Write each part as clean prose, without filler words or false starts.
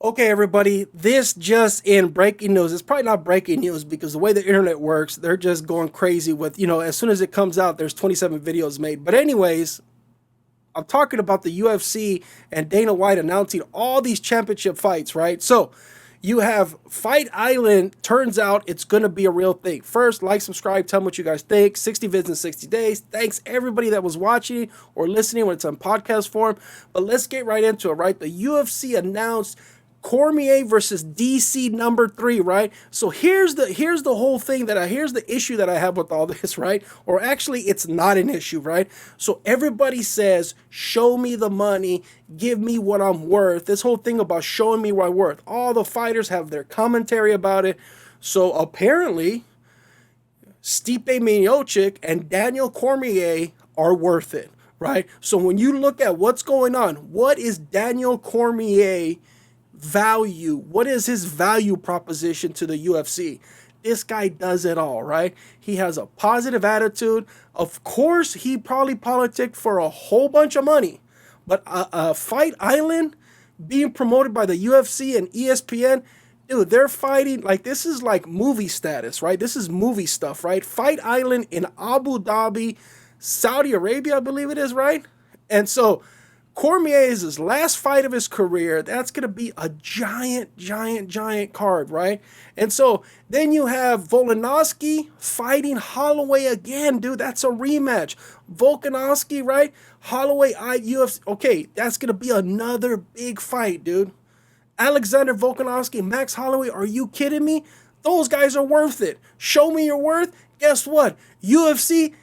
Okay, everybody, this just in breaking news. It's probably not breaking news because the way the internet works, they're just going crazy with, as soon as it comes out, there's 27 videos made. But anyways, I'm talking about the UFC and Dana White announcing all these championship fights, right? So you have Fight Island. Turns out it's going to be a real thing. First, like, subscribe, tell me what you guys think. 60 vids in 60 days. Thanks everybody that was watching or listening when it's on podcast form. But let's get right into it, right? The UFC announced Cormier versus DC number 3, right? So here's the whole thing here's the issue that I have with all this, right? Or actually, it's not an issue, right? So everybody says, show me the money, give me what I'm worth. This whole thing about showing me what I'm worth. All the fighters have their commentary about it. So apparently, Stipe Miocic and Daniel Cormier are worth it, right? So when you look at what's going on, what is Daniel Cormier value? What is his value proposition to the UFC? This guy does it all, right? He has a positive attitude. Of course, he probably politicked for a whole bunch of money, but Fight Island being promoted by the UFC and ESPN, dude, they're fighting like this is like movie status, right? This is movie stuff, right? Fight Island in Abu Dhabi, Saudi Arabia, I believe it is, right? And so Cormier is his last fight of his career. That's going to be a giant card, right? And so then you have Volkanovski fighting Holloway again, dude. That's a rematch. Volkanovski, right? Holloway, UFC. Okay, that's going to be another big fight, dude. Alexander Volkanovski, Max Holloway, are you kidding me? Those guys are worth it. Show me your worth. Guess what? UFC,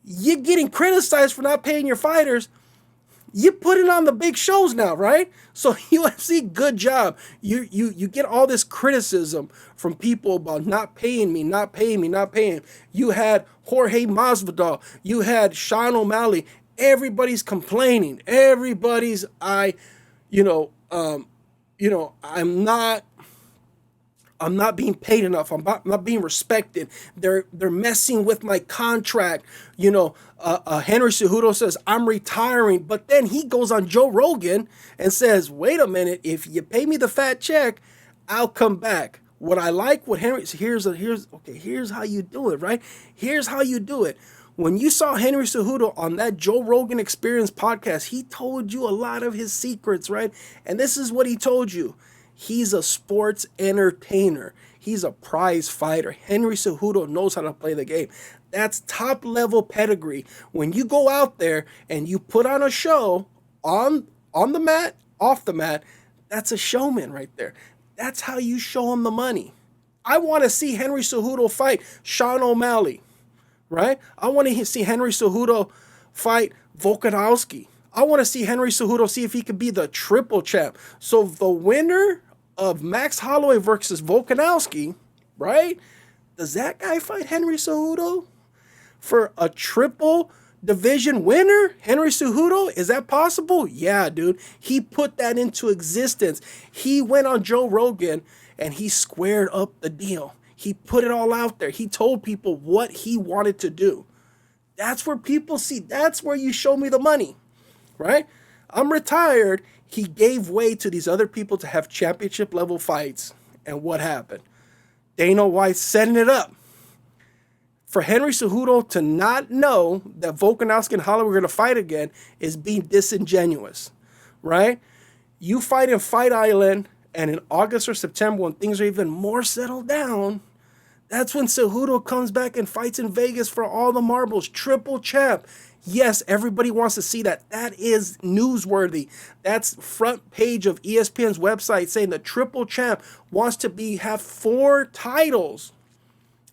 you're getting criticized for not paying your fighters. You put it on the big shows now, right? So UFC, good job. You get all this criticism from people about not paying me. You had Jorge Masvidal. You had Sean O'Malley. Everybody's complaining. I'm not being paid enough. I'm not being respected. They're messing with my contract. Henry Cejudo says, I'm retiring. But then he goes on Joe Rogan and says, wait a minute, if you pay me the fat check, I'll come back. What I like, what Henry, here's how you do it, right? Here's how you do it. When you saw Henry Cejudo on that Joe Rogan Experience podcast, he told you a lot of his secrets, right? And this is what he told you. He's a sports entertainer. He's a prize fighter. Henry Cejudo knows how to play the game. That's top level pedigree. When you go out there and you put on a show on the mat, off the mat, that's a showman right there. That's how you show him the money. I want to see Henry Cejudo fight Sean O'Malley, right? I want to see Henry Cejudo fight Volkanovski. I want to see Henry Cejudo see if he could be the triple champ. So the winner of Max Holloway versus Volkanovski, right? Does that guy fight Henry Cejudo for a triple division winner? Henry Cejudo, is that possible? Yeah, dude. He put that into existence. He went on Joe Rogan and he squared up the deal. He put it all out there. He told people what he wanted to do. That's where people see. That's where you show me the money, right? I'm retired. He gave way to these other people to have championship level fights. And what happened? Dana White setting it up for Henry Cejudo to not know that Volkanovski and Holloway were going to fight again is being disingenuous, right? You fight in Fight Island, and in August or September, when things are even more settled down, that's when Cejudo comes back and fights in Vegas for all the marbles, triple champ. Yes, everybody wants to see that. That is newsworthy. That's front page of ESPN's website saying the triple champ wants to have 4 titles.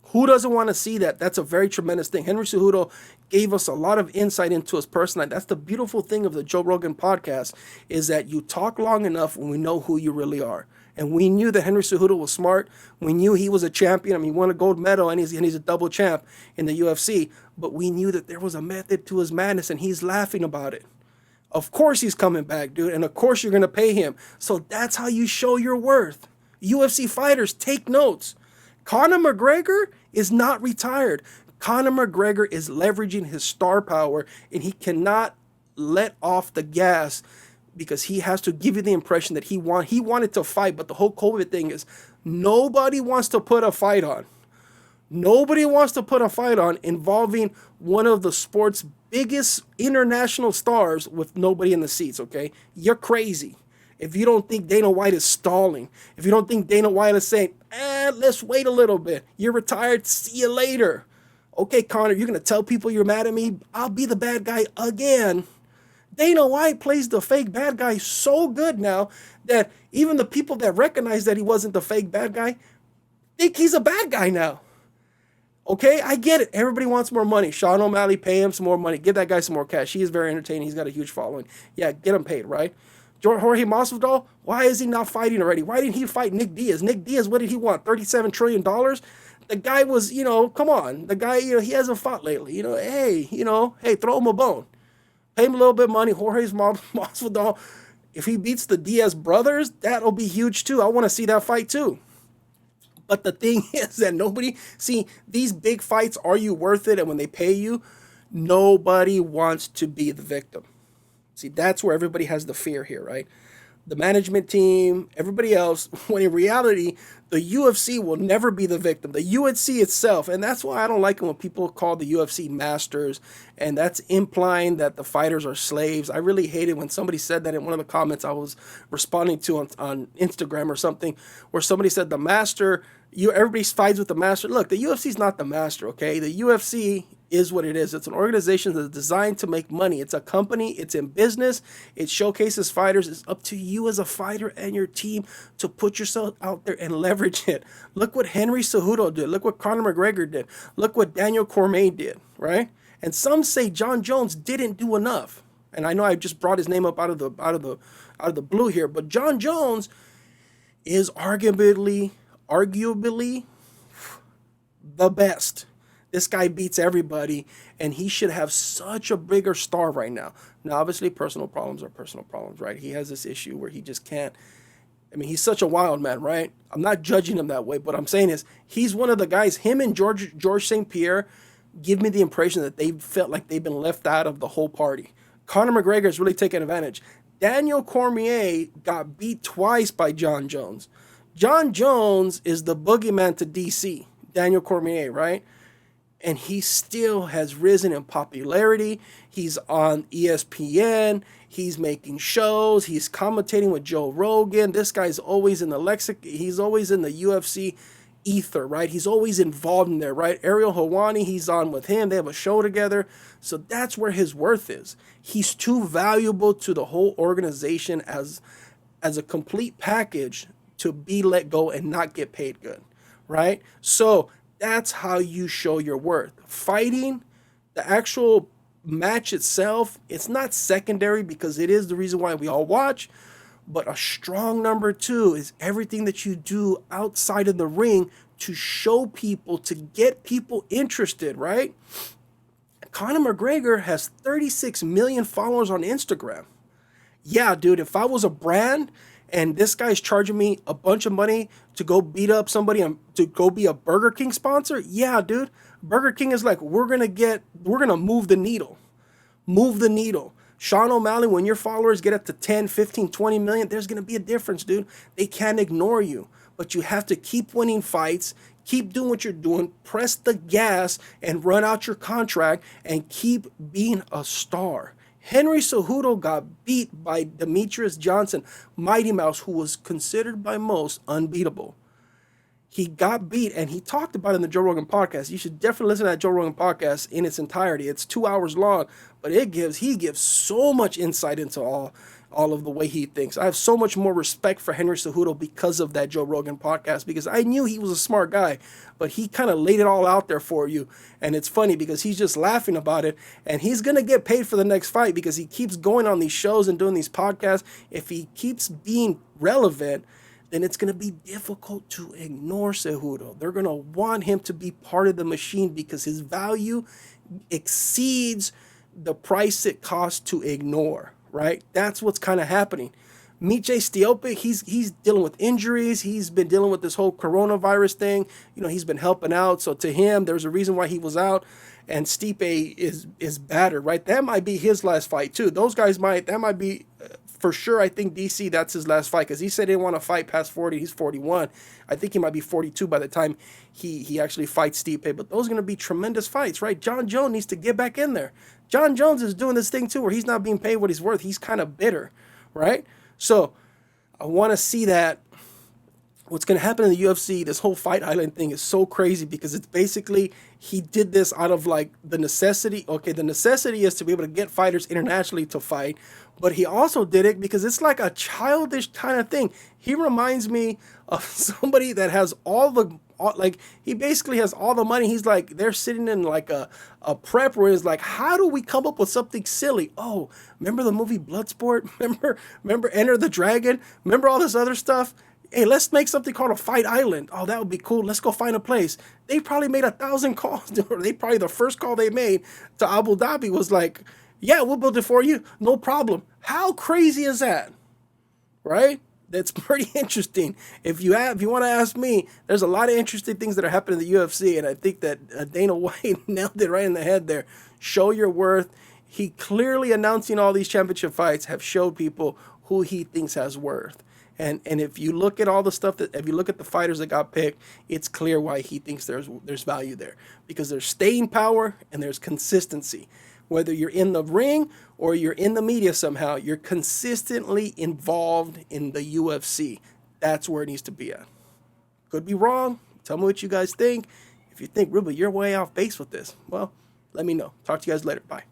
Who doesn't want to see that? That's a very tremendous thing. Henry Cejudo gave us a lot of insight into his personality. That's the beautiful thing of the Joe Rogan podcast, is that you talk long enough when we know who you really are. And we knew that Henry Cejudo was smart. We knew he was a champion. I mean, he won a gold medal, and he's a double champ in the UFC. But we knew that there was a method to his madness, and he's laughing about it. Of course he's coming back, dude. And of course you're going to pay him. So that's how you show your worth. UFC fighters, take notes. Conor McGregor is not retired. Conor McGregor is leveraging his star power, and he cannot let off the gas because he has to give you the impression that he wanted to fight, but the whole COVID thing is nobody wants to put a fight on. Nobody wants to put a fight on involving one of the sport's biggest international stars with nobody in the seats, okay? You're crazy. If you don't think Dana White is stalling, if you don't think Dana White is saying, let's wait a little bit. You're retired. See you later. Okay, Conor, you're going to tell people you're mad at me? I'll be the bad guy again. Dana White plays the fake bad guy so good now that even the people that recognize that he wasn't the fake bad guy think he's a bad guy now. Okay, I get it. Everybody wants more money. Sean O'Malley, pay him some more money. Give that guy some more cash. He is very entertaining. He's got a huge following. Yeah, get him paid, right? Jorge Masvidal, why is he not fighting already? Why didn't he fight Nick Diaz? Nick Diaz, what did he want? $37 trillion? The guy was, come on. The guy, he hasn't fought lately. Hey, throw him a bone. Pay him a little bit of money. Jorge Masvidal, if he beats the Diaz brothers, that'll be huge too. I want to see that fight too. But the thing is that these big fights, are you worth it? And when they pay you, nobody wants to be the victim. See, that's where everybody has the fear here, right? The management team, everybody else, when in reality, the UFC will never be the victim. The UFC itself, and that's why I don't like it when people call the UFC masters, and that's implying that the fighters are slaves. I really hate it when somebody said that in one of the comments I was responding to on Instagram or something, where somebody said the master, everybody fights with the master. Look, the UFC is not the master, okay? The UFC is what it is. It's an organization that's designed to make money. It's a company. It's in business. It showcases fighters. It's up to you as a fighter and your team to put yourself out there and leverage it. Look what Henry Cejudo did. Look what Conor McGregor did. Look what Daniel Cormier did, right? And some say John Jones didn't do enough. And I know I just brought his name up out of the blue here, but John Jones is arguably the best. This guy beats everybody, and he should have such a bigger star right now. Now, obviously, personal problems are personal problems, right? He has this issue where he just can't. I mean, he's such a wild man, right? I'm not judging him that way, but I'm saying is he's one of the guys, him and George St. Pierre give me the impression that they felt like they've been left out of the whole party. Conor McGregor is really taking advantage. Daniel Cormier got beat twice by John Jones. John Jones is the boogeyman to DC, Daniel Cormier, right? And he still has risen in popularity. He's on ESPN. He's making shows. He's commentating with Joe Rogan. This guy's always in the he's always in the UFC ether, right? He's always involved in there, right? Ariel Helwani, he's on with him. They have a show together. So that's where his worth is. He's too valuable to the whole organization as a complete package to be let go and not get paid good, right? So that's how you show your worth. Fighting, the actual match itself, it's not secondary because it is the reason why we all watch, but a strong number two is everything that you do outside of the ring to show people, to get people interested, right? Conor McGregor has 36 million followers on Instagram. Yeah, dude, if I was a brand and this guy's charging me a bunch of money to go beat up somebody and to go be a Burger King sponsor, yeah, dude. Burger King is like, we're going to move the needle. Move the needle. Sean O'Malley, when your followers get up to 10, 15, 20 million, there's going to be a difference, dude. They can't ignore you. But you have to keep winning fights, keep doing what you're doing, press the gas and run out your contract and keep being a star. Henry Cejudo got beat by Demetrius Johnson, Mighty Mouse, who was considered by most unbeatable. He got beat, and he talked about it in the Joe Rogan podcast. You should definitely listen to that Joe Rogan podcast in its entirety. It's 2 hours long, but he gives so much insight into all of the way he thinks. I have so much more respect for Henry Cejudo because of that Joe Rogan podcast, because I knew he was a smart guy, but he kind of laid it all out there for you. And it's funny because he's just laughing about it, and he's going to get paid for the next fight because he keeps going on these shows and doing these podcasts. If he keeps being relevant, then it's going to be difficult to ignore Cejudo. They're going to want him to be part of the machine because his value exceeds the price it costs to ignore, right? That's what's kind of happening. Miche Stipe, he's dealing with injuries. He's been dealing with this whole coronavirus thing. He's been helping out. So to him, there's a reason why he was out. And Stipe is battered, right? That might be his last fight too. Those guys that might be for sure, I think DC, that's his last fight, because he said he didn't want to fight past 40. He's 41. I think he might be 42 by the time he actually fights Stipe. But those are going to be tremendous fights, right? John Jones needs to get back in there. John Jones is doing this thing too where he's not being paid what he's worth. He's kind of bitter, right? So I want to see that. What's going to happen in the UFC, this whole Fight Island thing is so crazy because it's basically he did this out of like the necessity. Okay, the necessity is to be able to get fighters internationally to fight, but he also did it because it's like a childish kind of thing. He reminds me of somebody that has like he basically has all the money. He's like, they're sitting in like a prep where it's like, how do we come up with something silly? Oh, remember the movie Bloodsport? Remember Enter the Dragon? Remember all this other stuff? Hey, let's make something called a Fight Island. Oh, that would be cool. Let's go find a place. They probably made 1,000 calls. The first call they made to Abu Dhabi was like, yeah, we'll build it for you. No problem. How crazy is that? Right? That's pretty interesting. If you want to ask me, there's a lot of interesting things that are happening in the UFC, and I think that Dana White nailed it right in the head there. Show your worth. He clearly announcing all these championship fights have showed people who he thinks has worth. And if you look at all the stuff if you look at the fighters that got picked, it's clear why he thinks there's value there, because there's staying power and there's consistency. Whether you're in the ring or you're in the media somehow, you're consistently involved in the UFC. That's where it needs to be at. Could be wrong. Tell me what you guys think. If you think, Ruben, you're way off base with this, well, let me know. Talk to you guys later. Bye.